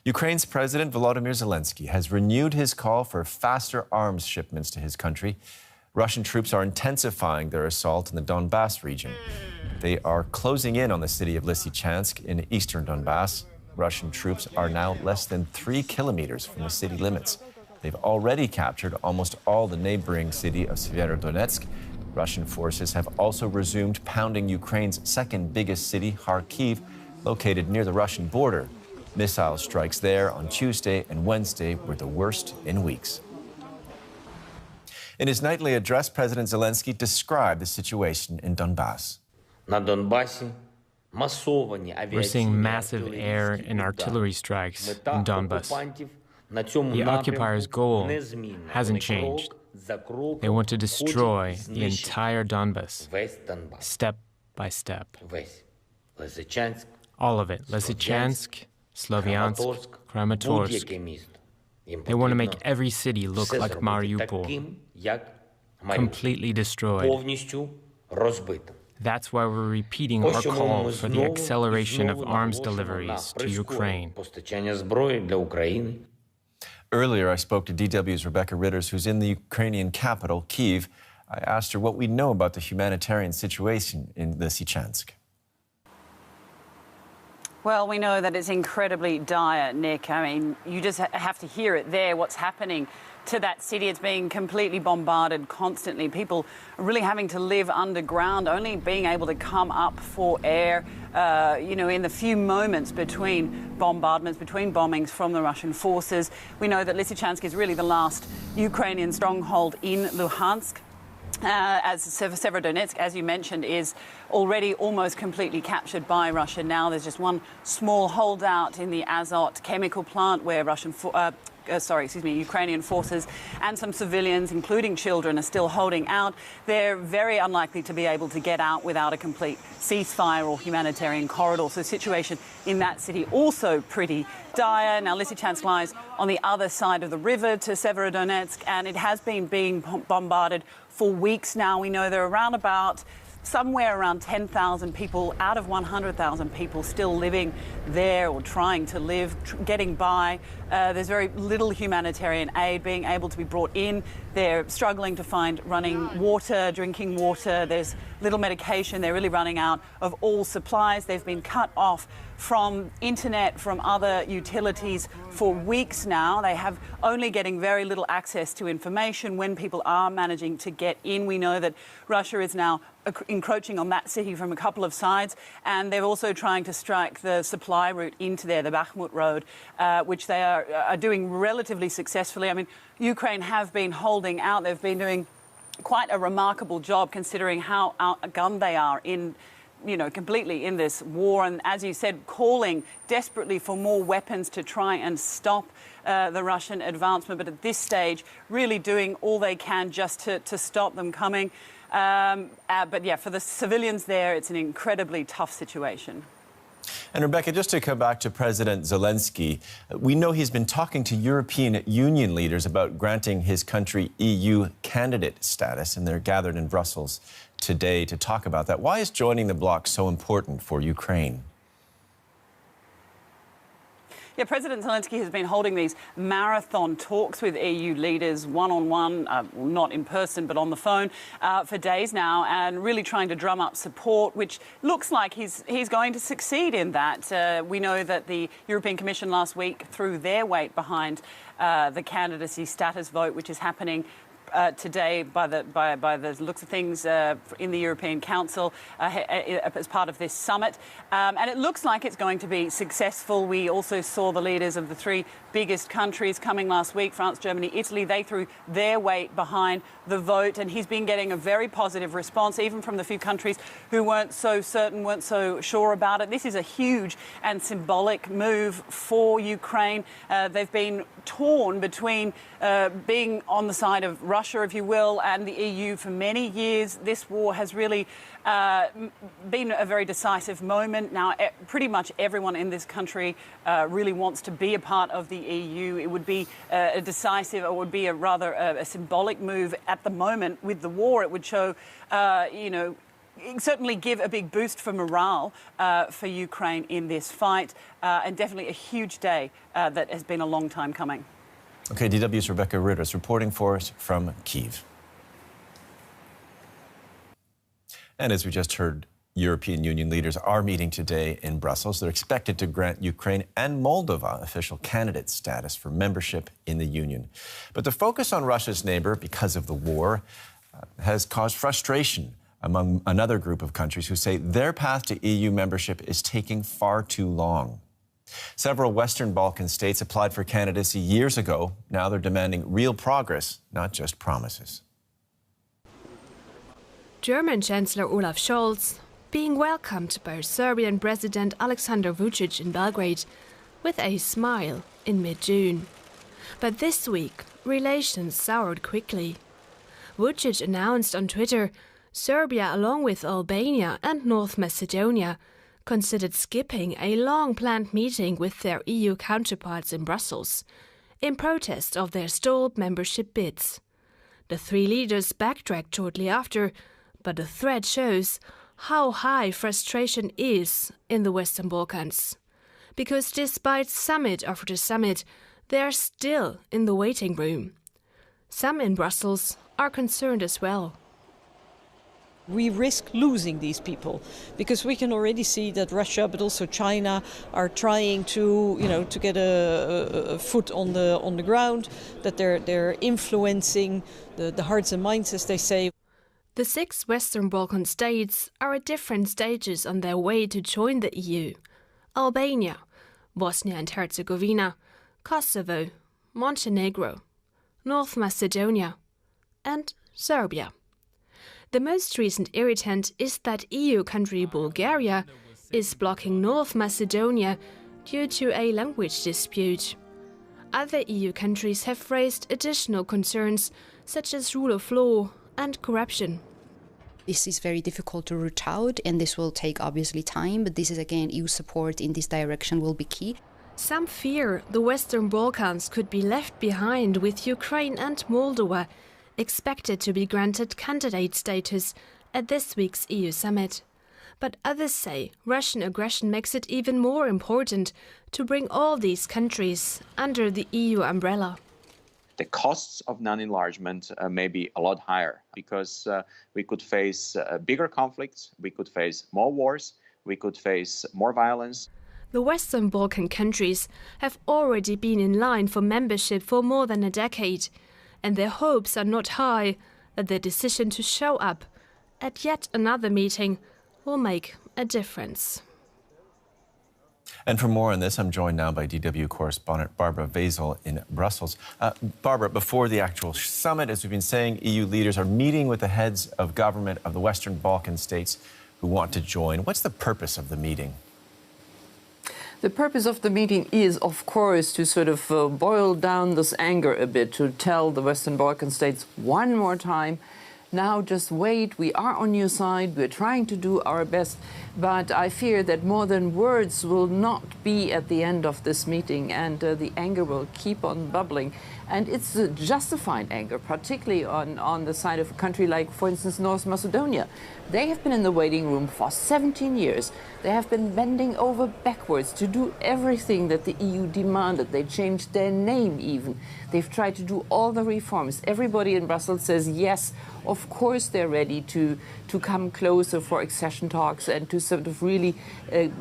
Ukraine's President Volodymyr Zelenskyy has renewed his call for faster arms shipments to his country. Russian troops are intensifying their assault in the Donbas region. They are closing in on the city of Lysychansk in eastern Donbas. Russian troops are now less than 3 kilometers from the city limits. They've already captured almost all the neighboring city of Severodonetsk. Russian forces have also resumed pounding Ukraine's second biggest city, Kharkiv, located near the Russian border. Missile strikes there on Tuesday and Wednesday were the worst in weeks. In his nightly address, President Zelenskyy described the situation in Donbas. We're seeing massive air and artillery strikes in Donbas. The occupiers' goal hasn't changed. They want to destroy the entire Donbas, step by step. All of it. Lysychansk, Sloviansk, Kramatorsk. They want to make every city look like Mariupol, completely destroyed. That's why we're repeating our call for the acceleration of arms deliveries to Ukraine. Earlier, I spoke to DW's Rebecca Ritters, who's in the Ukrainian capital, Kyiv. I asked her what we know about the humanitarian situation in Lysychansk. Well, we know that it's incredibly dire, Nick. I mean, you just have to hear it there, what's happening to that city. It's being completely bombarded constantly. People are really having to live underground, only being able to come up for air, in the few moments between bombardments, between bombings from the Russian forces. We know that Lysychansk is really the last Ukrainian stronghold in Luhansk. As Severodonetsk, as you mentioned, is already almost completely captured by Russia now. There's just one small holdout in the Azot chemical plant where Ukrainian forces and some civilians, including children, are still holding out. They're very unlikely to be able to get out without a complete ceasefire or humanitarian corridor. So the situation in that city also pretty dire. Now, Lysychansk lies on the other side of the river to Severodonetsk, and it has been being bombarded for weeks now. We know there are somewhere around 10,000 people out of 100,000 people still living there or trying to live, getting by. There's very little humanitarian aid being able to be brought in. They're struggling to find running water, drinking water. There's little medication. They're really running out of all supplies. They've been cut off from internet, from other utilities for weeks now. They have only getting very little access to information when people are managing to get in. We know that Russia is now encroaching on that city from a couple of sides, and they're also trying to strike the supply route into there, the Bakhmut road, which they are doing relatively successfully. I mean, Ukraine have been holding out. They've been doing quite a remarkable job considering how outgunned they are completely in this war. And as you said, calling desperately for more weapons to try and stop the Russian advancement. But at this stage, really doing all they can just to stop them coming. But yeah, for the civilians there, it's an incredibly tough situation. And Rebecca, just to come back to President Zelenskyy, we know he's been talking to European Union leaders about granting his country EU candidate status, and they're gathered in Brussels today to talk about that. Why is joining the bloc so important for Ukraine? Yeah, President Zelenskyy has been holding these marathon talks with EU leaders, one-on-one, not in person, but on the phone, for days now, and really trying to drum up support, which looks like he's going to succeed in that. We know that the European Commission last week threw their weight behind the candidacy status vote, which is happening today by the looks of things in the European Council as part of this summit. And it looks like it's going to be successful. We also saw the leaders of the three biggest countries coming last week, France, Germany, Italy. They threw their weight behind the vote, and he's been getting a very positive response, even from the few countries who weren't so certain, weren't so sure about it. This is a huge and symbolic move for Ukraine. They've been torn between being on the side of Russia, if you will, and the EU for many years. This war has really been a very decisive moment. Now, pretty much everyone in this country really wants to be a part of the EU. It would be a decisive, or would be a symbolic move at the moment with the war. It would show, certainly give a big boost for morale for Ukraine in this fight, and definitely a huge day that has been a long time coming. Okay, DW's Rebecca Ritters reporting for us from Kyiv. And as we just heard, European Union leaders are meeting today in Brussels. They're expected to grant Ukraine and Moldova official candidate status for membership in the Union. But the focus on Russia's neighbor, because of the war, has caused frustration among another group of countries who say their path to EU membership is taking far too long. Several Western Balkan states applied for candidacy years ago. Now they're demanding real progress, not just promises. German Chancellor Olaf Scholz being welcomed by Serbian President Aleksandar Vučić in Belgrade with a smile in mid-June. But this week, relations soured quickly. Vučić announced on Twitter Serbia, along with Albania and North Macedonia, considered skipping a long-planned meeting with their EU counterparts in Brussels in protest of their stalled membership bids. The three leaders backtracked shortly after, but the thread shows how high frustration is in the Western Balkans. Because despite summit after summit, they are still in the waiting room. Some in Brussels are concerned as well. We risk losing these people because we can already see that Russia, but also China, are trying to, to get a foot on the ground. That they're influencing the hearts and minds, as they say. The 6 Western Balkan states are at different stages on their way to join the EU. Albania, Bosnia and Herzegovina, Kosovo, Montenegro, North Macedonia, and Serbia. The most recent irritant is that EU country Bulgaria is blocking North Macedonia due to a language dispute. Other EU countries have raised additional concerns, such as rule of law and corruption. This is very difficult to root out, and this will take obviously time, but this is again EU support in this direction will be key. Some fear the Western Balkans could be left behind, with Ukraine and Moldova expected to be granted candidate status at this week's EU summit. But others say Russian aggression makes it even more important to bring all these countries under the EU umbrella. The costs of non-enlargement may be a lot higher because we could face bigger conflicts, we could face more wars, we could face more violence. The Western Balkan countries have already been in line for membership for more than a decade, and their hopes are not high that their decision to show up at yet another meeting will make a difference. And for more on this, I'm joined now by DW correspondent Barbara Vazel in Brussels. Barbara, before the actual summit, as we've been saying, EU leaders are meeting with the heads of government of the Western Balkan states who want to join. What's the purpose of the meeting? The purpose of the meeting is, of course, to sort of boil down this anger a bit, to tell the Western Balkan states one more time, now just wait, we are on your side, we're trying to do our best, but I fear that more than words will not be at the end of this meeting, and the anger will keep on bubbling. And it's a justified anger, particularly on the side of a country like, for instance, North Macedonia. They have been in the waiting room for 17 years. They have been bending over backwards to do everything that the EU demanded. They changed their name even. They've tried to do all the reforms. Everybody in Brussels says, yes, of course they're ready to come closer for accession talks and to sort of really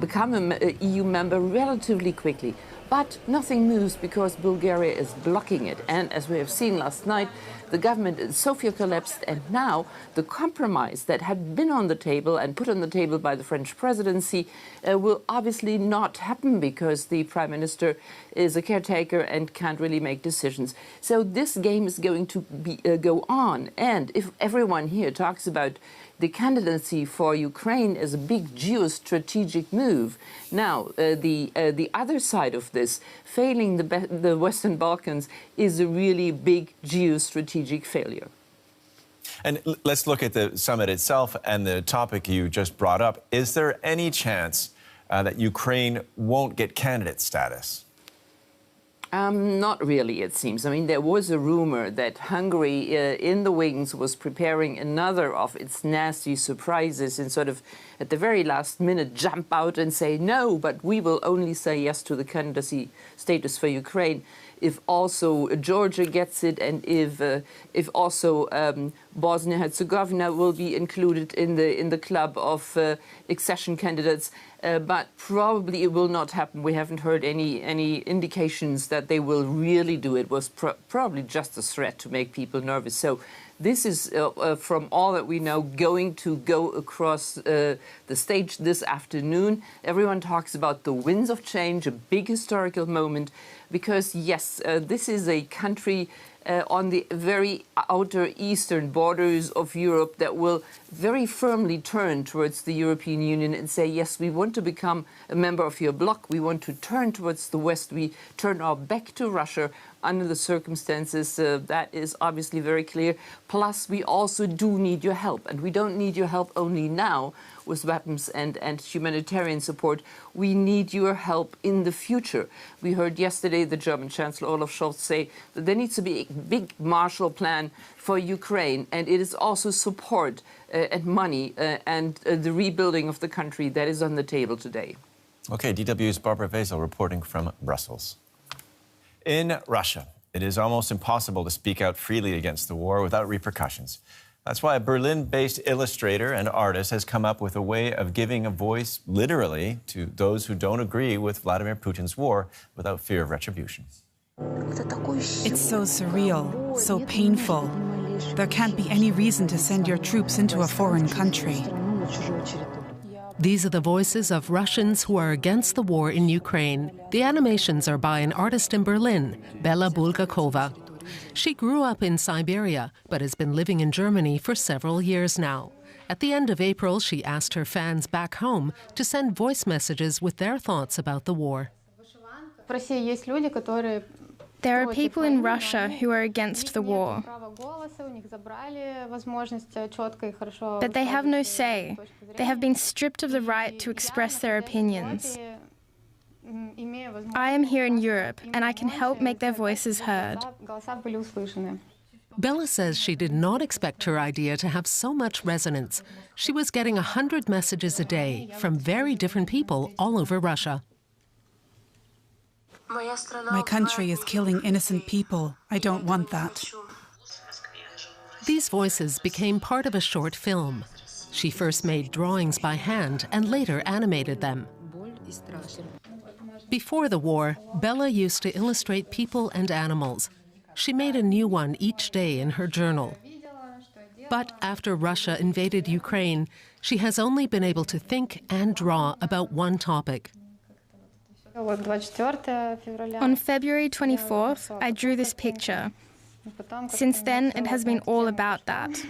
become an EU member relatively quickly. But nothing moves because Bulgaria is blocking it. And as we have seen last night, the government in Sofia collapsed, and now the compromise that had been on the table and put on the table by the French presidency will obviously not happen because the prime minister is a caretaker and can't really make decisions. So this game is going to go on. And if everyone here talks about the candidacy for Ukraine as a big geostrategic move, now the other side of this, failing the Western Balkans, is a really big geostrategic failure. And let's look at the summit itself and the topic you just brought up. Is there any chance that Ukraine won't get candidate status? Not really, it seems. I mean, there was a rumor that Hungary, in the wings, was preparing another of its nasty surprises and sort of, at the very last minute, jump out and say, no, but we will only say yes to the candidacy status for Ukraine if also Georgia gets it and if also Bosnia-Herzegovina will be included in the club of accession candidates. But probably it will not happen. We haven't heard any indications that they will really do it. It was probably just a threat to make people nervous. So this is, from all that we know, going to go across the stage this afternoon. Everyone talks about the winds of change, a big historical moment, because, yes, this is a country on the very outer eastern borders of Europe that will very firmly turn towards the European Union and say, yes, we want to become a member of your bloc, we want to turn towards the West, we turn our back to Russia under the circumstances. That is obviously very clear. Plus, we also do need your help, and we don't need your help only now with weapons and humanitarian support. We need your help in the future. We heard yesterday the German Chancellor Olaf Scholz say that there needs to be a big Marshall Plan for Ukraine, and it is also support and money and the rebuilding of the country that is on the table today. Okay, DW's Barbara Vazel reporting from Brussels. In Russia, it is almost impossible to speak out freely against the war without repercussions. That's why a Berlin-based illustrator and artist has come up with a way of giving a voice, literally, to those who don't agree with Vladimir Putin's war without fear of retribution. It's so surreal, so painful. There can't be any reason to send your troops into a foreign country. These are the voices of Russians who are against the war in Ukraine. The animations are by an artist in Berlin, Bella Bulgakova. She grew up in Siberia, but has been living in Germany for several years now. At the end of April, she asked her fans back home to send voice messages with their thoughts about the war. There are people in Russia who are against the war, but they have no say. They have been stripped of the right to express their opinions. I am here in Europe, and I can help make their voices heard. Bella says she did not expect her idea to have so much resonance. She was getting 100 messages a day from very different people all over Russia. My country is killing innocent people. I don't want that. These voices became part of a short film. She first made drawings by hand and later animated them. Before the war, Bella used to illustrate people and animals. She made a new one each day in her journal. But after Russia invaded Ukraine, she has only been able to think and draw about one topic. On February 24th, I drew this picture. Since then, it has been all about that.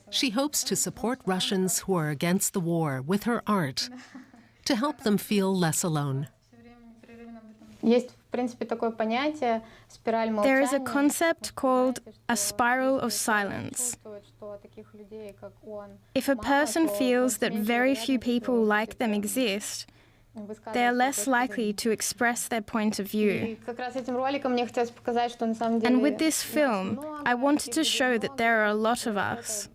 She hopes to support Russians who are against the war with her art, to help them feel less alone. There is a concept called a spiral of silence. If a person feels that very few people like them exist, they are less likely to express their point of view. And with this film, I wanted to show that there are a lot of us,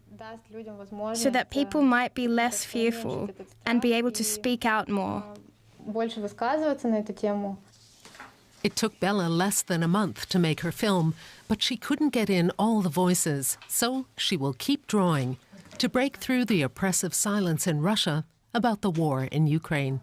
so that people might be less fearful and be able to speak out more. It took Bella less than a month to make her film, but she couldn't get in all the voices, so she will keep drawing to break through the oppressive silence in Russia about the war in Ukraine.